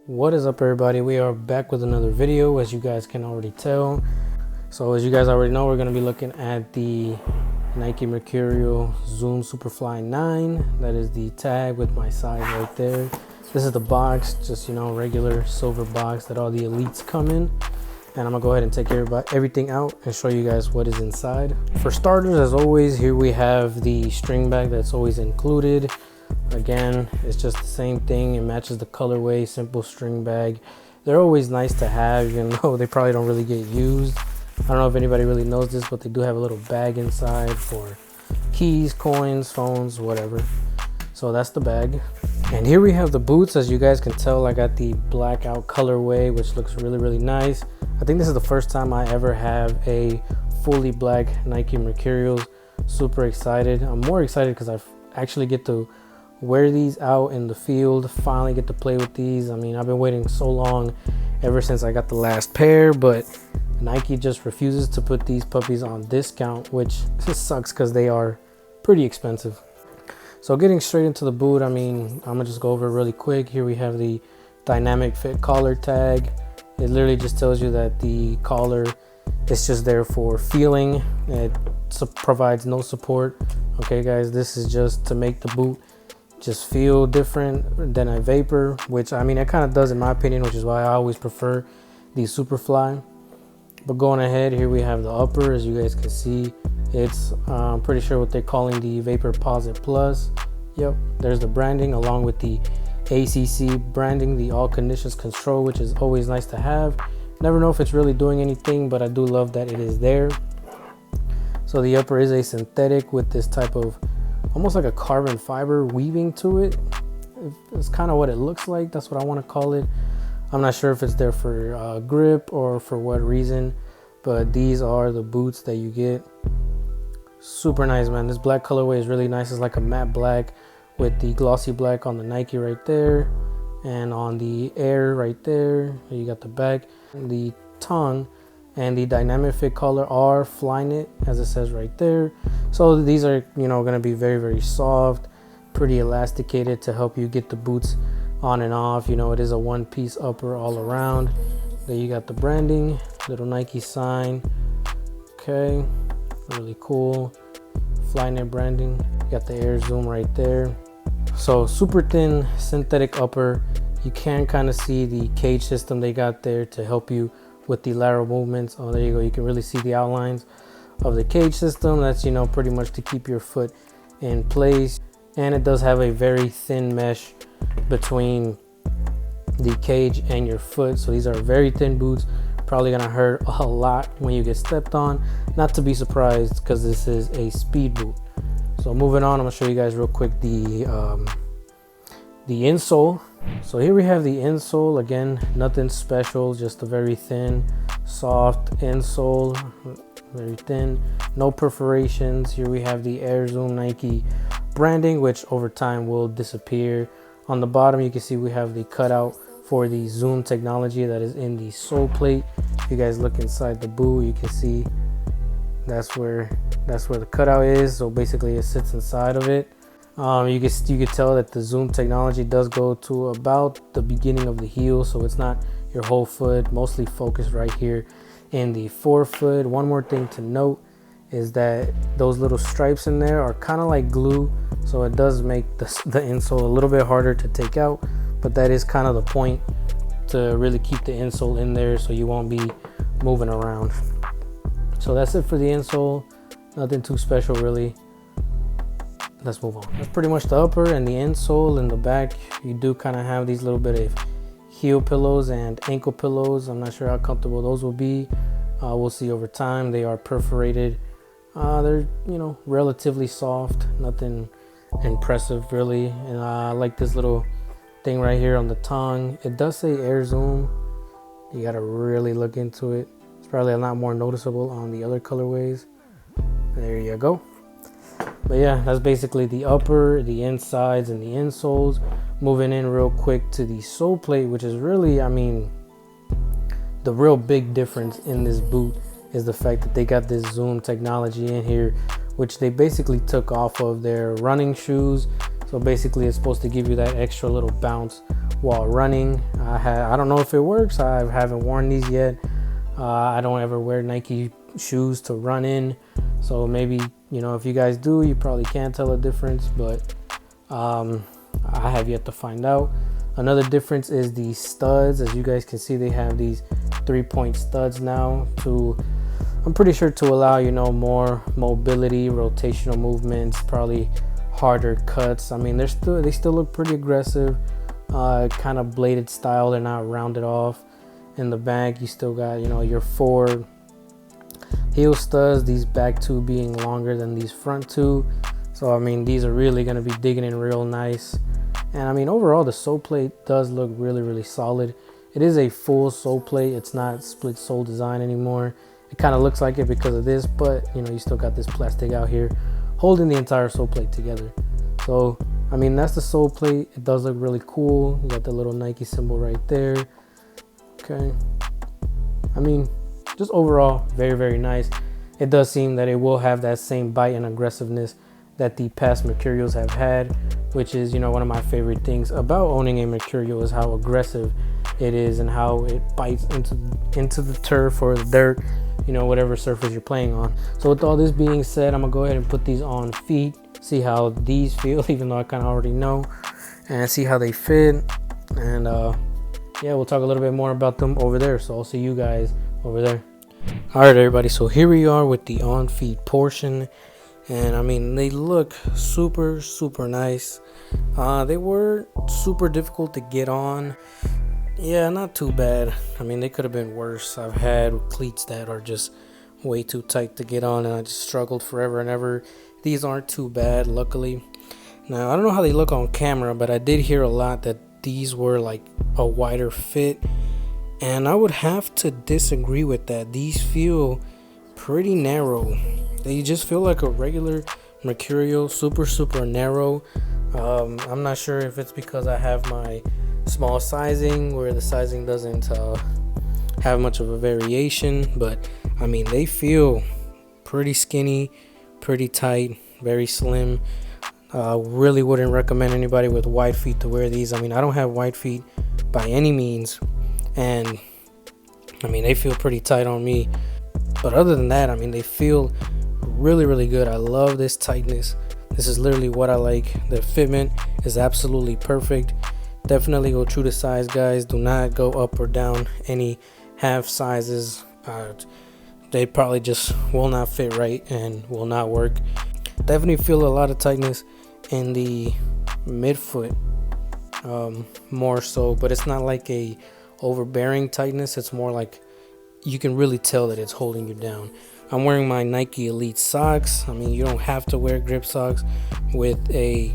What is up, everybody? We are back with another video, as you guys can already tell. So as you guys already know, we're going to be looking at the Nike Mercurial Zoom Superfly 9. That is the tag with my size right there. This is the box, just regular silver box that all the elites come in. And I'm gonna go ahead and take everything out and show you guys what is inside. For starters, as always, here we have the string bag that's always included. Again, it's just the same thing. It matches the colorway, simple string bag. They're always nice to have, even though they probably don't really get used. I don't know if anybody really knows this, but they do have a little bag inside for keys, coins, phones, whatever. So that's the bag. And here we have the boots. As you guys can tell, I got the blackout colorway, which looks really nice. I think this is the first time I ever have a fully black Nike Mercurials. Super excited. I'm more excited because I actually get to wear these out in the field, finally get to play with these. I mean, I've been waiting so long ever since I got the last pair, but Nike just refuses to put these puppies on discount, which just sucks because they are pretty expensive. So getting straight into the boot, I mean, I'm gonna just go over it really quick. Here we have the dynamic fit collar tag. It literally just tells you that the collar is just there for feeling. It provides no support. Okay guys, this is just to make the boot just feel different than a vapor, which I mean it kind of does in my opinion, which is why I always prefer the Superfly. But going ahead, here we have the upper. As you guys can see, it's pretty sure what they're calling the Vapor Posit Plus. Yep, there's the branding along with the ACC branding, the all conditions control, which is always nice to have. Never know if it's really doing anything, but I do love that it is there. So the upper is a synthetic with this type of almost like a carbon fiber weaving to it. It's kind of what it looks like. That's what I want to call it. I'm not sure if it's there for grip or for what reason, but these are the boots that you get. Super nice, man. This black colorway is really nice. It's like a matte black with the glossy black on the Nike right there, and on the Air right there. You got the back, the tongue, and the dynamic fit collar are Flyknit, as it says right there. So these are going to be very soft, pretty elasticated to help you get the boots on and off. It is a one-piece upper all around. There you got the branding, little Nike sign. Okay, really cool. Flyknit branding. You got the Air Zoom right there. So super thin synthetic upper. You can kind of see the cage system they got there to help you with the lateral movements. Oh, there you go. You can really see the outlines of the cage system. That's pretty much to keep your foot in place. And it does have a very thin mesh between the cage and your foot. So these are very thin boots. Probably gonna hurt a lot when you get stepped on. Not to be surprised, because this is a speed boot. So moving on, I'm gonna show you guys real quick the insole. So here we have the insole. Again, nothing special, just a very thin, soft insole, very thin, no perforations. Here we have the Air Zoom Nike branding, which over time will disappear. On the bottom, you can see we have the cutout for the Zoom technology that is in the sole plate. If you guys look inside the boot, you can see that's where the cutout is. So basically it sits inside of it. You can tell that the Zoom technology does go to about the beginning of the heel, so it's not your whole foot, mostly focused right here in the forefoot. One more thing to note is that those little stripes in there are kind of like glue, so it does make the insole a little bit harder to take out, but that is kind of the point, to really keep the insole in there so you won't be moving around. So that's it for the insole. Nothing too special really. Let's move on. That's pretty much the upper. And the insole in the back, you do kind of have these little bit of heel pillows and ankle pillows. I'm not sure how comfortable those will be. We'll see over time. They are perforated. They're relatively soft, nothing impressive really. And I like this little thing right here on the tongue. It does say Air Zoom. You gotta really look into it. It's probably a lot more noticeable on the other colorways. There you go. But yeah, that's basically the upper, the insides, and the insoles. Moving in real quick to the sole plate, which is really, I mean, the real big difference in this boot is the fact that they got this Zoom technology in here, which they basically took off of their running shoes. So basically it's supposed to give you that extra little bounce while running. I don't know if it works. I haven't worn these yet. I don't ever wear Nike shoes to run in, so maybe, you know, if you guys do, you probably can't tell a difference, but I have yet to find out. Another difference is the studs. As you guys can see, they have these 3-point studs now I'm pretty sure to allow, you know, more mobility, rotational movements, probably harder cuts. I mean, they still look pretty aggressive, kind of bladed style. They're not rounded off. In the back, you still got, you know, your 4 heel studs, these back 2 being longer than these front 2. So I mean, these are really going to be digging in real nice. And I mean, overall the sole plate does look really solid. It is a full sole plate. It's not split sole design anymore. It kind of looks like it because of this, but you know, you still got this plastic out here holding the entire sole plate together. So I mean, that's the sole plate. It does look really cool. You got the little Nike symbol right there. Okay, I mean, just overall very nice. It does seem that it will have that same bite and aggressiveness that the past Mercurials have had, which is, you know, one of my favorite things about owning a Mercurial is how aggressive it is and how it bites into the turf or the dirt, you know, whatever surface you're playing on. So with all this being said, I'm gonna go ahead and put these on feet, see how these feel, even though I kind of already know, and see how they fit. And yeah, we'll talk a little bit more about them over there. So I'll see you guys over there. All right, everybody. So here we are with the on feet portion. And I mean, they look super nice. They were super difficult to get on. Yeah, not too bad. I mean, they could have been worse. I've had cleats that are just way too tight to get on, and I just struggled forever and ever. These aren't too bad, luckily. Now, I don't know how they look on camera, but I did hear a lot that these were like a wider fit, and I would have to disagree with that. These feel pretty narrow. They just feel like a regular Mercurial, super narrow. I'm not sure if it's because I have my small sizing, where the sizing doesn't have much of a variation, but I mean, they feel pretty skinny, pretty tight, very slim. Really wouldn't recommend anybody with wide feet to wear these. I mean, I don't have wide feet by any means, and I mean, they feel pretty tight on me. But other than that, I mean, they feel really good. I love this tightness. This is literally what I like. The fitment is absolutely perfect. Definitely go true to size, guys. Do not go up or down any half sizes. They probably just will not fit right and will not work. Definitely feel a lot of tightness in the midfoot, more so, but it's not like a overbearing tightness. It's more like you can really tell that it's holding you down. I'm wearing my Nike Elite socks. I mean, you don't have to wear grip socks with a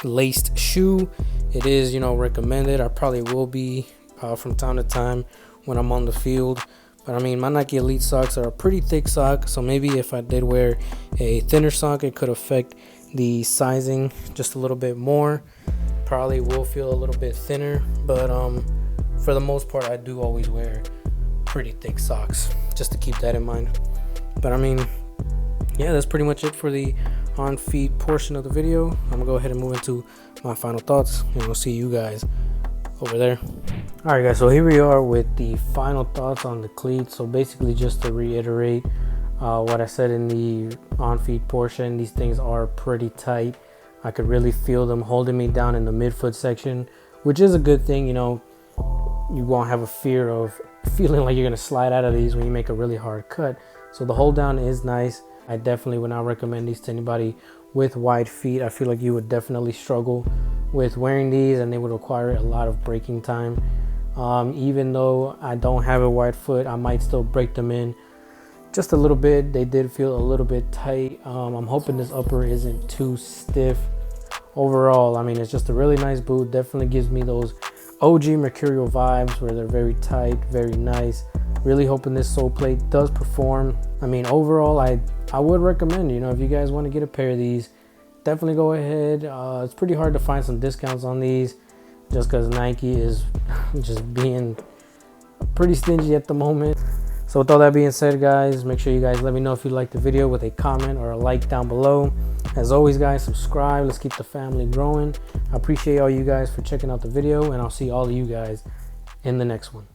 laced shoe. It is, you know, recommended. I probably will be from time to time when I'm on the field. But I mean, my Nike Elite socks are a pretty thick sock, so maybe if I did wear a thinner sock, it could affect the sizing just a little bit more. Probably will feel a little bit thinner, but for the most part, I do always wear pretty thick socks, just to keep that in mind. But I mean, yeah, that's pretty much it for the on feet portion of the video. I'm gonna go ahead and move into my final thoughts, and we'll see you guys over there. All right, guys, so here we are with the final thoughts on the cleats. So basically, just to reiterate what I said in the on feet portion, these things are pretty tight. I could really feel them holding me down in the midfoot section, which is a good thing. You know, you won't have a fear of feeling like you're gonna slide out of these when you make a really hard cut. So the hold down is nice. I definitely would not recommend these to anybody with wide feet. I feel like you would definitely struggle with wearing these, and they would require a lot of breaking time. Even though I don't have a wide foot, I might still break them in just a little bit. They did feel a little bit tight. I'm hoping this upper isn't too stiff. Overall, I mean, it's just a really nice boot. Definitely gives me those OG Mercurial vibes where they're very tight, very nice. Really hoping this sole plate does perform. I mean, overall, I would recommend, you know, if you guys want to get a pair of these, definitely go ahead. It's pretty hard to find some discounts on these just because Nike is just being pretty stingy at the moment. So with all that being said, guys, make sure you guys let me know if you liked the video with a comment or a like down below. As always, guys, subscribe. Let's keep the family growing. I appreciate all you guys for checking out the video, and I'll see all of you guys in the next one.